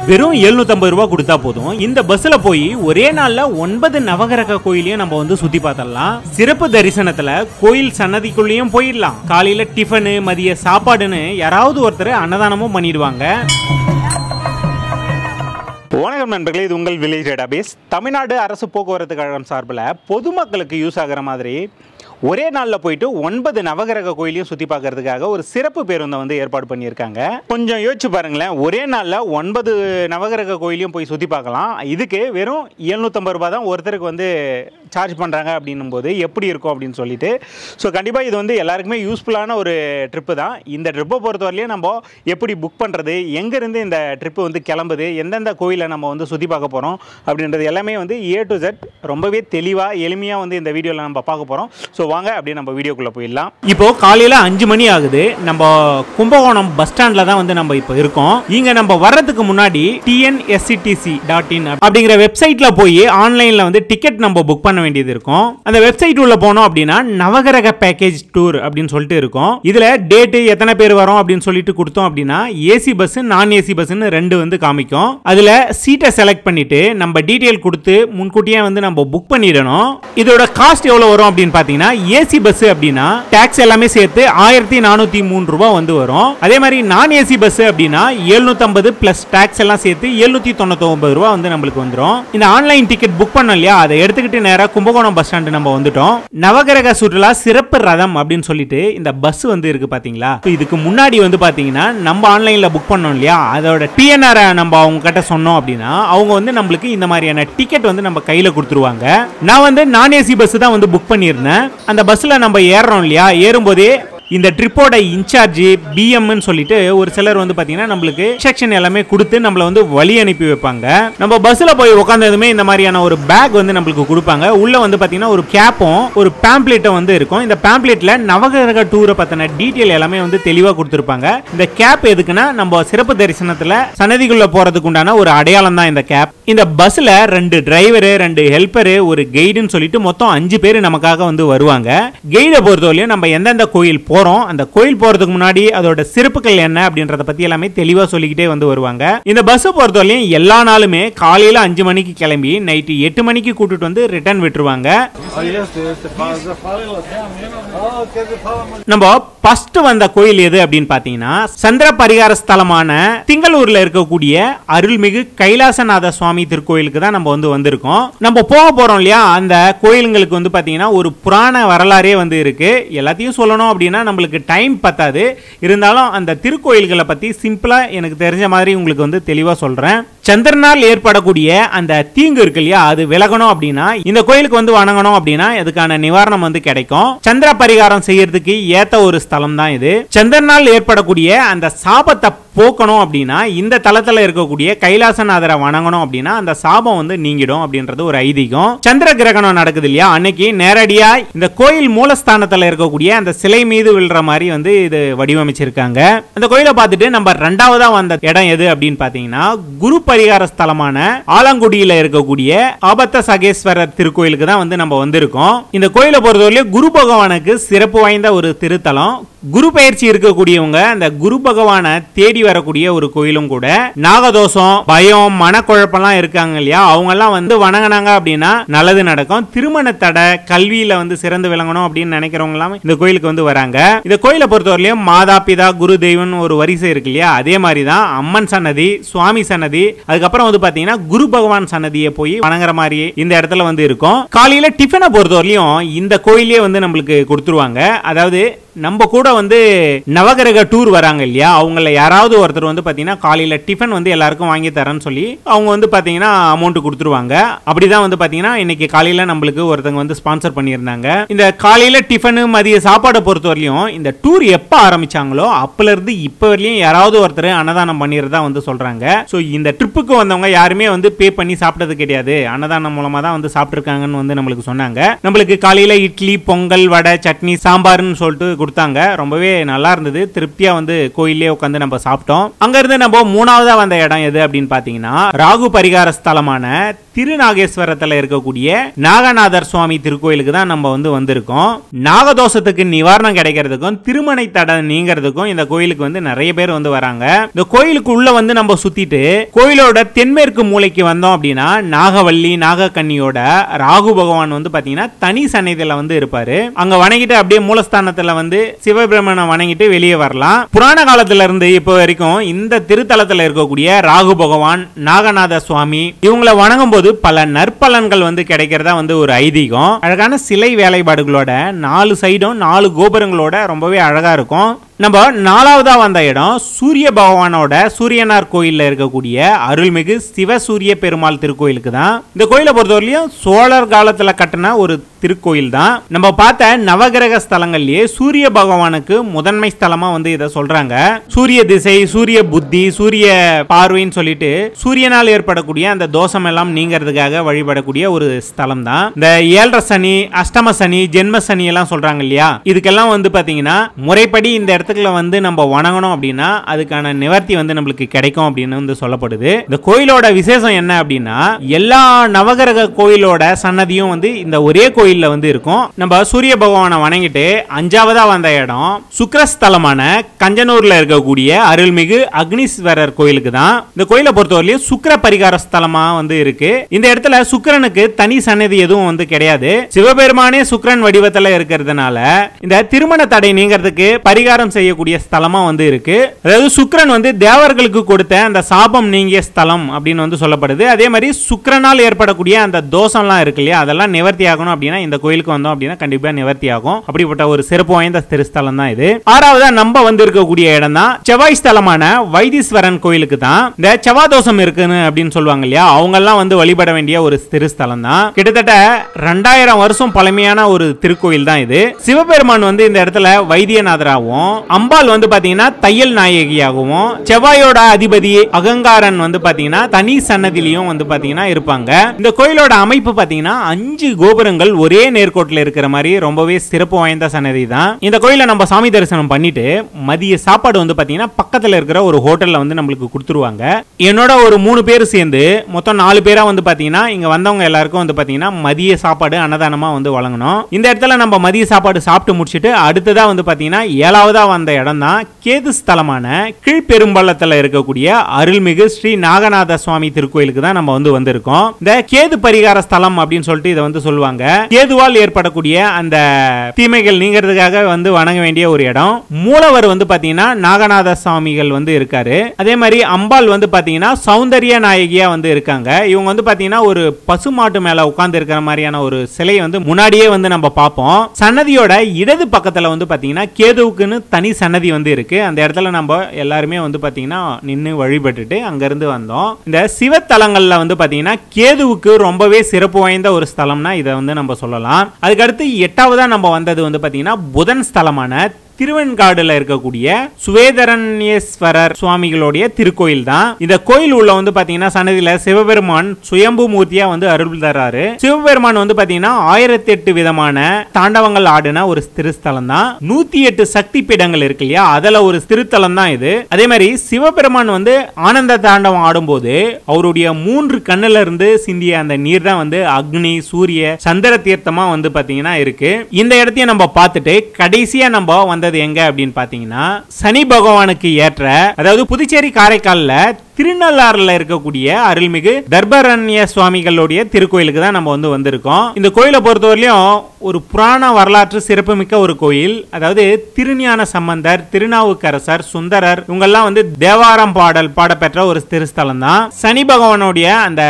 வெறும் 750 ரூபாய் கொடுத்தா போதும் இந்த பஸ்ல போய் ஒரே நாள்ல 9 நவகிரக கோயிலையும் நம்ம வந்து சுத்தி பார்த்தலாம். சிறப்பு தரிசனத்துல கோயில் சன்னதிக்குள்ளேயும் போயிடலாம். காலையில டிஃபனு மதிய சாப்பாடுன்னு யாராவது ஒருத்தர் அன்னதானமும் பண்ணிடுவாங்க. வணக்கம் நண்பர்களே, இது உங்கள் வில்லேஜ் டேட்டாபேஸ். தமிழ்நாடு அரசு போக்குவரத்து கழகம் சார்பில் பொதுமக்களுக்கு யூஸ் ஆகிற மாதிரி ஒரே நாளில் போயிட்டு 9 நவகிரக கோயிலையும் சுற்றி பார்க்கறதுக்காக ஒரு சிறப்பு பேருந்தை வந்து ஏற்பாடு பண்ணியிருக்காங்க. கொஞ்சம் யோசிச்சு பாருங்களேன், ஒரே நாளில் 9 நவகிரக கோயிலையும் போய் சுற்றி பார்க்கலாம். இதுக்கு வெறும் 750 ரூபாய் தான் ஒருத்தருக்கு வந்து சார்ஜ் பண்ணுறாங்க அப்படின்னும் போது எப்படி இருக்கும் அப்படின்னு சொல்லிட்டு. ஸோ கண்டிப்பாக இது வந்து எல்லாருக்குமே யூஸ்ஃபுல்லான ஒரு ட்ரிப்பு தான். இந்த ட்ரிப்பை பொறுத்தவரையிலையும் நம்ம எப்படி புக் பண்ணுறது, எங்கேருந்து இந்த ட்ரிப்பு வந்து கிளம்புது, எந்தெந்த கோயிலை நம்ம வந்து சுற்றி பார்க்க போகிறோம் அப்படின்றது எல்லாமே வந்து A to Z ரொம்பவே தெளிவாக எளிமையாக வந்து இந்த வீடியோவில் நம்ம பார்க்க போகிறோம். ஸோ வாங்க அப்படியே நம்ம வீடியோக்குள்ளே போயிடலாம். இப்போ காலையில் 5 மணி ஆகுது. நம்ம கும்பகோணம் பஸ் ஸ்டாண்டில் தான் வந்து நம்ம இப்போ இருக்கோம். இங்கே நம்ம வர்றதுக்கு முன்னாடி tnsctc.in அப்படிங்கிற வெப்சைட்டில் போய் ஆன்லைனில் வந்து டிக்கெட் நம்ம புக் பண்ண வேண்டியது இருக்கும். அந்த வெப்சைட் உள்ள போனோம் அப்படின்னா நவகிரக பேக்கேஜ் டூர் அப்படின்னு சொல்லிட்டு இருக்கும். இதில் டேட்டு எத்தனை பேர் வரோம் அப்படின்னு சொல்லிட்டு கொடுத்தோம் அப்படின்னா ஏசி பஸ் நான் ஏசி பஸ்ன்னு 2 வந்து காமிக்கும். அதில் சீட்டை செலக்ட் பண்ணிட்டு நம்ம டீட்டெயில் கொடுத்து முன்கூட்டியே வந்து நம்ம புக் பண்ணிடணும். இதோட காஸ்ட் எவ்வளோ வரும் அப்படின்னு பார்த்தீங்கன்னா ஏசி பஸ் அப்படின்னா டாக்ஸ் எல்லாமே சேர்த்து 1403 ரூபாய் வந்து வரும். அதே மாதிரி நான் ஏசி பஸ் அப்படின்னா 750 பிளஸ் டாக்ஸ் எல்லாம் சேர்த்து 799 ரூபாய் வந்து நம்மளுக்கு வந்துடும். இந்த ஆன்லைன் டிக்கெட் புக் பண்ணோம் இல்லையா, அதை எடுத்துக்கிட்டு நேரா கும்பகோணம் பஸ் ஸ்டாண்டு நம்ம வந்துட்டோம். நவகிரக சுற்றுலா சிறப்பு ரதம் அப்படின்னு சொல்லிட்டு இந்த பஸ் வந்து இருக்கு பாத்தீங்களா. இதுக்கு முன்னாடி வந்து பாத்தீங்கன்னா நம்ம ஆன்லைன்ல புக் பண்ணோம் இல்லையா, அதோட PNR நம்ம அவங்க கிட்ட சொன்னோம் அப்படின்னா அவங்க வந்து நம்மளுக்கு இந்த மாதிரியான டிக்கெட் வந்து நம்ம கையில கொடுத்துருவாங்க. நான் வந்து நான் ஏசி பஸ் தான் வந்து புக் பண்ணியிருந்தேன். அந்த பஸ்ல நம்ம ஏறோம் இல்லையா, ஏறும்போதே இந்த ட்ரிப்போட இன்சார்ஜ் BMன்னு சொல்லிட்டு ஒரு சிலர் வந்து பாத்தீங்கன்னா நம்மளுக்கு செக்ஷன் எல்லாமே கொடுத்து நம்மள வந்து வழி அனுப்பி வைப்பாங்க. நம்ம பஸ்ல போய் உட்கார்ந்ததுமே இந்த மாதிரியான ஒரு பேக் வந்து நம்மளுக்கு கொடுப்பாங்க. உள்ள வந்து பாத்தீங்கன்னா ஒரு கேப்பும் ஒரு பேம்ப்ளெட்டும் வந்து இருக்கும். இந்த பேம்ப்ளெட்ல நவகிரக டூரை பத்தின டீடைல் எல்லாமே வந்து தெளிவா கொடுத்திருப்பாங்க. இந்த கேப் எதுக்குன்னா நம்ம சிறப்பு தரிசனத்துல சன்னதிக்குள்ள போறதுக்கு உண்டான ஒரு அடையாளம் தான் இந்த கேப். இந்த பஸ்ல 2 டிரைவர் 2 ஹெல்பர் ஒரு கைடுன்னு சொல்லிட்டு மொத்தம் 5 பேர் நமக்காக வந்து வருவாங்க. கைடை பொறுத்தவரையும் நம்ம எந்தெந்த கோயில் அந்த கோயில் போறதுக்கு முன்னாடி அதோட சிறப்புகள் என்ன அப்படின்றத பத்தி எல்லாமே தெளிவா சொல்லிக்கிட்டே வந்து வருவாங்க. இந்த பஸ் பொறுத்தவரையும் எல்லா நாளுமே காலையில 5 மணிக்கு கிளம்பி நைட்டு 8 மணிக்கு கூட்டிட்டு வந்து ரிட்டர்ன் விட்டுருவாங்க. நம்ம ஃபர்ஸ்ட் வந்த கோயில் எது அப்படின்னு பாத்தீங்கன்னா சந்திர பரிகார ஸ்தலமான திங்களூர்ல இருக்கக்கூடிய அருள்மிகு கைலாசநாத சுவாமி திருக்கோயிலுக்கு தான் நம்ம வந்து வந்திருக்கோம். நம்ம போக போறோம் இல்லையா, அந்த கோயிலுங்களுக்கு வந்து பாத்தீங்கன்னா ஒரு புராண வரலாறே வந்து இருக்கு. எல்லாத்தையும் சொல்லணும் அப்படின்னா நம்மளுக்கு டைம் பத்தாது. இருந்தாலும் அந்த திருக்கோயில்களை பத்தி சிம்பிளா எனக்கு தெரிஞ்ச மாதிரி உங்களுக்கு வந்து தெளிவா சொல்றேன். சந்திரனால் ஏற்படக்கூடிய அந்த தீங்கு இருக்கு இல்லையா, அது விலகணும் அப்படின்னா இந்த கோயிலுக்கு வந்து வணங்கணும் அப்படின்னா அதுக்கான நிவாரணம் வந்து கிடைக்கும். சந்திர பரிகாரம் செய்யறதுக்கு ஏத்த ஒரு ஸ்தலம் தான் இது. சந்திரனால் ஏற்படக்கூடிய அந்த சாபத்தை போக்கணும் அப்படின்னா இந்த தலத்துல இருக்கக்கூடிய கைலாசநாதரை வணங்கணும் அப்படின்னா அந்த சாபம் வந்து நீங்கிடும் அப்படின்றது ஒரு ஐதீகம். சந்திர கிரகணம் நடக்குது இல்லையா, அன்னைக்கு நேரடியா இந்த கோயில் மூலஸ்தானத்துல இருக்கக்கூடிய அந்த சிலை மீது விழுற மாதிரி வந்து இது வடிவமைச்சிருக்காங்க. அந்த கோயிலை பார்த்துட்டு நம்ம 2வதா வந்த இடம் எது அப்படின்னு பாத்தீங்கன்னா குரு பரிகார ஸ்தலமான ஆலங்குடியில இருக்கக்கூடிய ஆபத்த சகேஸ்வரர் திருக்கோயிலுக்கு தான் வந்து நம்ம வந்திருக்கோம். இந்த கோயிலை பொறுத்தவரையிலும் குரு பகவானுக்கு சிறப்பு வாய்ந்த ஒரு திருத்தலம். குரு பயிற்சி இருக்கக்கூடியவங்க அந்த குரு பகவானை தேடி வரக்கூடிய ஒரு கோயிலும் கூட. நாகதோஷம், பயம், மனக்குழப்பம்லாம் இருக்காங்க இல்லையா, அவங்க எல்லாம் வந்து வணங்கினாங்க அப்படின்னா நல்லது நடக்கும். திருமண தடை, கல்வியில வந்து சிறந்து விளங்கணும் அப்படின்னு நினைக்கிறவங்க எல்லாம் இந்த கோயிலுக்கு வந்து வராங்க. இந்த கோயிலை பொறுத்தவரையிலும் மாதா பிதா குரு தெய்வம் ஒரு வரிசை இருக்கு இல்லையா, அதே மாதிரி தான் அம்மன் சன்னதி, சுவாமி சன்னதி, அதுக்கப்புறம் வந்து பாத்தீங்கன்னா குரு பகவான் சன்னதியை போய் வணங்குற மாதிரி இந்த இடத்துல வந்து இருக்கும். காலையில டிஃபனை பொறுத்தவரையிலும் இந்த கோயிலே வந்து நம்மளுக்கு கொடுத்துருவாங்க. அதாவது நம்ம கூட வந்து நவகிரக டூர் வராங்க இல்லையா, அவங்கள யாராவது ஒருத்தர் வந்து பாத்தீங்கன்னா காலையில டிஃபன் வந்து எல்லாருக்கும் வாங்கி தரேன்னு சொல்லி அவங்க வந்து பாத்தீங்கன்னா அமௌண்ட் கொடுத்துருவாங்க. அப்படிதான் வந்து பாத்தீங்கன்னா இன்னைக்கு காலையில நம்மளுக்கு ஒருத்தங்க வந்து ஸ்பான்சர் பண்ணியிருந்தாங்க. இந்த காலையில டிஃபன் மதிய சாப்பாடை பொறுத்தவரையும் இந்த டூர் எப்ப ஆரம்பிச்சாங்களோ அப்பல இருந்து இப்ப வரையும் யாராவது ஒருத்தர் அன்னதானம் பண்ணிருந்தா வந்து சொல்றாங்க. சோ இந்த ட்ரிப்புக்கு வந்தவங்க யாருமே வந்து பே பண்ணி சாப்பிட்டது கிடையாது, அன்னதானம் மூலமா தான் வந்து சாப்பிட்டு இருக்காங்கன்னு வந்து நம்மளுக்கு சொன்னாங்க. நம்மளுக்கு காலையில இட்லி, பொங்கல், வடை, சட்னி, சாம்பார்னு சொல்லிட்டு கொடுத்தாங்க. ரொம்பவே நல்லா இருந்தது. திருப்தியா வந்து கோயிலே உட்காந்து நம்ம சாப்பிட்டோம். அங்க இருந்து நம்ம மூணாவதா வந்த இடம் எது அப்படின்னு பாத்தீங்கன்னா ராகு பரிகார ஸ்தலமான திருநாகேஸ்வரத்துல இருக்கக்கூடிய நாகநாதர் சுவாமி திருக்கோயிலுக்கு தான் நம்ம வந்து வந்திருக்கோம். நாகதோஷத்துக்கு நிவாரணம் கிடைக்கிறதுக்கும் திருமணை தடை நீங்கிறதுக்கும் இந்த கோயிலுக்கு வந்து நிறைய பேர் வந்து வராங்க. இந்த கோயிலுக்கு உள்ள வந்து நம்ம சுத்திட்டு கோயிலோட தென்மேற்கு மூலைக்கு வந்தோம் அப்படின்னா நாகவல்லி நாகக்கன்னியோட ராகு பகவான் வந்து பாத்தீங்கன்னா தனி சன்னதியில வந்து இருப்பாரு. அங்க வணங்கிட்டு அப்படியே மூலஸ்தானத்துல வந்து சிவபிரமணனை வணங்கிட்டு வெளியே வரலாம். புராண காலத்துல இருந்து இப்போ வரைக்கும் இந்த திருத்தலத்துல இருக்கக்கூடிய ராகு பகவான் நாகநாத சுவாமி இவங்களை வணங்கும் போது பல நற்பலன்கள் வந்து கிடைக்கிறதா வந்து ஒரு ஐதீகம். அழகான சிலை வேலைப்பாடுகளோட 4 சைடும் 4 கோபுரங்களோட ரொம்பவே அழகா இருக்கும். நம்ம நாலாவதா வந்த இடம் சூரிய பகவானோட சூரியனார் கோயில்ல இருக்கக்கூடிய அருள்மிகு சிவசூரிய பெருமாள் திருக்கோயிலுக்கு தான். இந்த கோயிலை பொறுத்தவரையிலும் சோழர் காலத்துல கட்டின ஒரு திருக்கோயில் தான். நம்ம பார்த்த நவகிரக ஸ்தலங்கள்லயே சூரிய பகவானுக்கு முதன்மை ஸ்தலமா வந்து இதை சொல்றாங்க. சூரிய திசை, சூரிய புத்தி, சூரிய பார்வைன்னு சொல்லிட்டு சூரியனால் ஏற்படக்கூடிய அந்த தோஷம் எல்லாம் நீங்கிறதுக்காக வழிபடக்கூடிய ஒரு ஸ்தலம் தான். இந்த 7.5 சனி, அஷ்டம சனி, ஜென்ம சனி எல்லாம் சொல்றாங்க இல்லையா, இதுக்கெல்லாம் வந்து பாத்தீங்கன்னா முறைப்படி இந்த இடத்துக்குள்ள வந்து நம்ம வணங்கணும் அப்படின்னா அதுக்கான நிவர்த்தி வந்து நம்மளுக்கு கிடைக்கும் அப்படின்னு வந்து சொல்லப்படுது. இந்த கோயிலோட விசேஷம் என்ன அப்படின்னா எல்லா நவகிரக கோயிலோட சன்னதியும் வந்து இந்த ஒரே கோயில்ல வந்து இருக்கும். நம்ம சூரிய பகவானை வணங்கிட்டு 5ஆவதா வந்த இடம் சுக்கிரஸ்தலமான கஞ்சனூர்ல இருக்கக்கூடிய அருள்மிகு அக்னீஸ்வரர் கோயிலுக்கு தான். இந்த கோயிலை பொறுத்தவரையிலும் சுக்கிர பரிகார ஸ்தலமா வந்து இருக்கு. இந்த இடத்துல சுக்கிரனுக்கு தனி சன்னதி எதுவும் வந்து கிடையாது. சிவபெருமானே சுக்கிரன் வடிவத்துல இருக்கிறதுனால இந்த திருமண தடை நீங்கிறதுக்கு பரிகாரம் செய்யக்கூடிய ஸ்தலமா வந்து இருக்கு. அதாவது சுக்கிரன் வந்து தேவர்களுக்கு கொடுத்த அந்த சாபம் நீங்கிய ஸ்தலம் அப்படின்னு வந்து சொல்லப்படுது. அதே மாதிரி சுக்கிரனால் ஏற்படக்கூடிய அந்த தோஷம்லாம் இருக்கு இல்லையா, அதெல்லாம் நிவர்த்தி ஆகணும் அப்படின்னா இந்த கோயிலுக்கு வந்தோம் அப்படின்னா கண்டிப்பா நிவர்த்தி ஆகும். அப்படிப்பட்ட ஒரு சிறப்பு வாய்ந்த திருஸ்தலம் தான் இது. 6ஆவதா நம்ம வந்து இருக்கக்கூடிய இடம் தான் செவ்வாய் ஸ்தலமான வைத்தீஸ்வரன் கோயிலுக்கு தான். இந்த செவ்வாய் தோஷம் இருக்குன்னு அப்படின்னு சொல்லுவாங்க இல்லையா, அவங்க எல்லாம் வந்து வழிபட வேண்டிய ஒரு திருஸ்தலம் தான். கிட்டத்தட்ட 2000 வருஷம் பழமையான ஒரு திருக்கோயில் தான் இது. சிவபெருமான் வந்து இந்த இடத்துல வைத்தியநாதராகவும் அம்பாள் வந்து பாத்தீங்கன்னா தையல் நாயகியாகவும் செவ்வாயோட அதிபதி அகங்காரன் வந்து பாத்தீங்கன்னா தனி சன்னதியிலும் வந்து பாத்தீங்கன்னா இருப்பாங்க. இந்த கோயிலோட அமைப்பு பாத்தீங்கன்னா 5 கோபுரங்கள் ஒரே நேர்கோட்டில் இருக்கிற மாதிரி ரொம்பவே சிறப்பு வாய்ந்த சன்னதி தான். இந்த கோயிலை நம்ம சாமி தரிசனம் பண்ணிட்டு மதிய சாப்பாடு வந்து பாத்தீங்கன்னா பக்கத்துல இருக்கிற ஒரு ஹோட்டல்ல வந்து நம்மளுக்கு கொடுத்துருவாங்க. என்னோட ஒரு 3 பேர் சேர்ந்து மொத்தம் 4 பேரா வந்து பாத்தீங்கன்னா இங்க வந்தவங்க எல்லாருக்கும் வந்து பாத்தீங்கன்னா மதிய சாப்பாடு அன்னதானமா வந்து வழங்கணும். இந்த இடத்துல நம்ம மதிய சாப்பாடு சாப்பிட்டு முடிச்சிட்டு அடுத்ததா வந்து பாத்தீங்கன்னா 7ஆவதா வந்த இடம் தான் கேது ஸ்தலமான கீழ்பெரும்பள்ளத்துல இருக்கக்கூடிய அருள்மிகு ஸ்ரீ நாகநாத சுவாமி திருக்கோயிலுக்கு தான் நம்ம வந்து வந்திருக்கோம். இந்த கேது பரிகார ஸ்தலம் அப்படின்னு சொல்லிட்டு இதை வந்து சொல்லுவாங்க. கேதுவால் ஏற்படக்கூடிய அந்த தீமைகள் நீங்கிறதுக்காக வந்து வணங்க வேண்டிய ஒரு இடம். மூலவர் வந்து பாத்தீங்கன்னா நாகநாத சுவாமிகள் வந்து இருக்காரு. அதே மாதிரி அம்பாள் வந்து பாத்தீங்கன்னா சௌந்தர்ய நாயகியா வந்து இருக்காங்க. இவங்க வந்து பாத்தீங்கன்னா ஒரு பசுமாட்டு மேல உட்கார்ந்து இருக்கிற மாதிரியான ஒரு சிலையை வந்து முன்னாடியே வந்து நம்ம பார்ப்போம். சன்னதியோட இடது பக்கத்துல வந்து பாத்தீங்கன்னா கேதுவுக்குன்னு தனி சன்னதி வந்து இருக்கு. அந்த இடத்துல நம்ம எல்லாருமே வந்து பாத்தீங்கன்னா நின்னு வழிபட்டுட்டு அங்க இருந்து வந்தோம். இந்த சிவத்தலங்கள்ல வந்து பாத்தீங்கன்னா கேதுவுக்கு ரொம்பவே சிறப்பு வாய்ந்த ஒரு ஸ்தலம்னா இதை வந்து நம்ம சொல்லலாம். அதுக்கு அடுத்து 8ஆவதா நம்ம வந்தது வந்து பாத்தீங்கன்னா புதன் ஸ்தலமான திருவெண்காடுல இருக்கக்கூடிய சுவேதரண்யேஸ்வரர் சுவாமிகளுடைய திருக்கோயில் தான். இந்த கோயில் உள்ள வந்து பாத்தீங்கன்னா சன்னதியில சிவபெருமான் சுயம்பு மூர்த்தியா வந்து அருள் தராரு. சிவபெருமான் வந்து பாத்தீங்கன்னா 1008 விதமான தாண்டவங்கள் ஆடின ஒரு திருஸ்தலம் தான். 108 சக்தி பீடங்கள் இருக்கு இல்லையா, அதுல ஒரு திருத்தலம் தான் இது. அதே மாதிரி சிவபெருமான் வந்து ஆனந்த தாண்டவம் ஆடும்போது அவருடைய 3 கண்ணுல இருந்து சிந்திய அந்த நீர் தான் வந்து அக்னி, சூரிய, சந்திர தீர்த்தமா வந்து பாத்தீங்கன்னா இருக்கு. இந்த இடத்தையும் நம்ம பார்த்துட்டு கடைசியா நம்ம வந்தது எங்க அப்படின்னு பாத்தீங்கன்னா சனி பகவானுக்கு ஏற்ற, அதாவது புதுச்சேரி காரைக்கால்ல திருநள்ளாறுல இருக்கக்கூடிய அருள்மிகு தர்பரண்ய சுவாமிகளுடைய திருக்கோயிலுக்கு தான் நம்ம வந்து வந்திருக்கோம். இந்த கோயிலை பொறுத்தவரையிலும் ஒரு புராண வரலாற்று சிறப்புமிக்க ஒரு கோயில். அதாவது திருஞான சம்பந்தர், திருநாவுக்கரசர், சுந்தரர் இவங்கெல்லாம் வந்து தேவாரம் பாடல் பாடப்பெற்ற ஒரு திருஸ்தலம் தான். சனி பகவானுடைய அந்த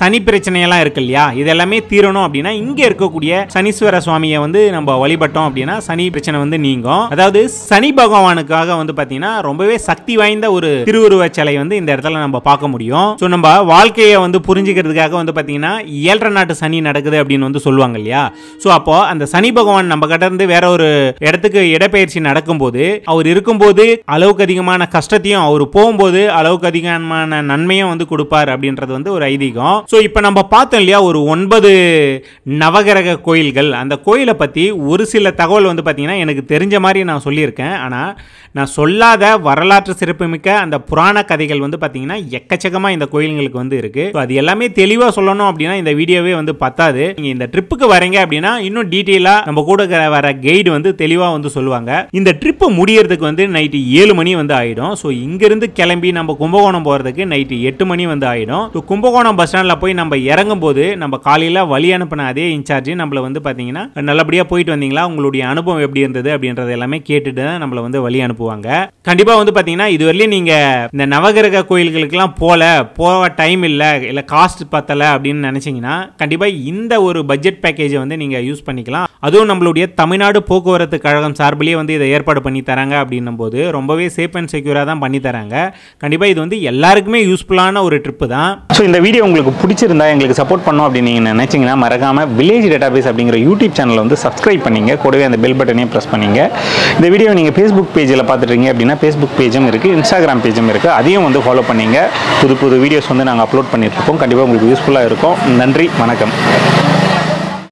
சனி பிரச்சனையெல்லாம் இருக்கு இல்லையா, இதெல்லாமே தீரணும் அப்படின்னா இங்க இருக்கக்கூடிய சனீஸ்வர சுவாமியை வந்து நம்ம வழிபட்டோம் அப்படின்னா சனி பிரச்சனை வந்து நீங்கும். அதாவது சனி பகவானுக்காக வந்து பாத்தீங்கன்னா ரொம்பவே சக்தி வாய்ந்த ஒரு திருவுருவ சிலை வந்து இந்த இடத்துல நம்ம பார்க்க முடியும். ஸோ நம்ம வாழ்க்கையை வந்து புரிஞ்சுக்கிறதுக்காக வந்து பார்த்தீங்கன்னா 7 நாட்டு சனி நடக்குது அப்படின்னு வந்து சொல்லுவாங்க இல்லையா. ஸோ அப்போ அந்த சனி பகவான் நம்ம கிட்ட இருந்து வேற ஒரு இடத்துக்கு இடப்பெயர்ச்சி நடக்கும்போது அவர் இருக்கும்போது அளவுக்கு அதிகமான கஷ்டத்தையும் அவர் போகும்போது அளவுக்கு அதிகமான நன்மையும் வந்து கொடுப்பார் அப்படின்றது வந்து ஒரு ஐதீகம். ஸோ இப்போ நம்ம பார்த்தோம் இல்லையா ஒரு 9 நவகிரக கோயில்கள். அந்த கோயிலை பற்றி ஒரு சில தகவல் வந்து பார்த்தீங்கன்னா எனக்கு தெரிஞ்ச மாதிரி நான் சொல்லியிருக்கேன். ஆனால் நான் சொல்லாத வரலாற்று சிறப்புமிக்க அந்த புராண கதைகள் வந்து பார்த்தீங்கன்னா எக்கச்சக்கமாக இந்த கோயில்களுக்கு வந்து இருக்கு. அது எல்லாமே தெளிவாக சொல்லணும் அப்படின்னா இந்த வீடியோவே வந்து பத்தாது. நீங்கள் இந்த ட்ரிப்புக்கு வரீங்க அப்படின்னா இன்னும் டீட்டெயிலாக நம்ம கூட வர கைடு வந்து தெளிவாக வந்து சொல்லுவாங்க. இந்த ட்ரிப்பு முடியறதுக்கு வந்து நைட்டு 7 மணி வந்து ஆகிடும். ஸோ இங்கிருந்து கிளம்பி நம்ம கும்பகோணம் போகிறதுக்கு நைட்டு 8 மணி வந்து ஆகிடும். ஸோ கும்பகோணம் பஸ் ஸ்டாண்டில் போய் நம்ம இறங்கும் போது நம்ம காலையில் வழி அனுப்பின அதே இன்சார்ஜ் நம்மளை வந்து பார்த்தீங்கன்னா நல்லபடியாக போயிட்டு வந்தீங்களா, உங்களுடைய அனுபவம் எப்படி இருந்தது அப்படின்றது எல்லாமே கேட்டுட்டு தான் நம்மளை வந்து வழி அனுப்புவாங்க. கண்டிப்பாக வந்து பார்த்தீங்கன்னா இதுவரையிலும் நீங்கள் இந்த நவகிரக கோயில்களுக்கெல்லாம் போக டைம் இல்லை காஸ்ட் பத்தலை அப்படின்னு நினச்சிங்கன்னா கண்டிப்பாக இந்த ஒரு பட்ஜெட் பேக்கேஜை வந்து நீங்கள் யூஸ் பண்ணிக்கலாம். அதுவும் நம்மளுடைய தமிழ்நாடு போக்குவரத்து கழகம் சார்பிலேயே வந்து இதை ஏற்பாடு பண்ணி தராங்க அப்படின்னும் போது ரொம்பவே சேஃப் அண்ட் செக்யூராக தான் பண்ணி தராங்க. கண்டிப்பாக இது வந்து எல்லாருக்குமே யூஸ்ஃபுல்லான ஒரு ட்ரிப்பு தான். ஸோ இந்த வீடியோ உங்களுக்கு பிடிச்சிருந்தா எங்களுக்கு சப்போர்ட் பண்ணோம் அப்படின்னு நீங்கள் நினைச்சிங்கன்னா மறக்காமல் வில்லேஜ் டேட்டாபேஸ் அப்படிங்கிற யூடியூப் சேனலை வந்து சப்ஸ்கிரைப் பண்ணிங்க, கூடவே அந்த பெல் பட்டனையும் ப்ரெஸ் பண்ணிங்க. இந்த வீடியோ நீங்கள் ஃபேஸ்புக் பேஜில் பார்த்துட்டீங்க அப்படின்னா ஃபேஸ்புக் பேஜும் இருக்குது, இன்ஸ்டாகிராம் பேஜும் இருக்குது, அதையும் வந்து ஃபாலோ பண்ணிங்க. புது வீடியோஸ் வந்து நாங்கள் அப்லோட் பண்ணியிருக்கோம். கண்டிப்பாக உங்களுக்கு யூஸ்ஃபுல்லாக இருக்கும். நன்றி, வணக்கம்.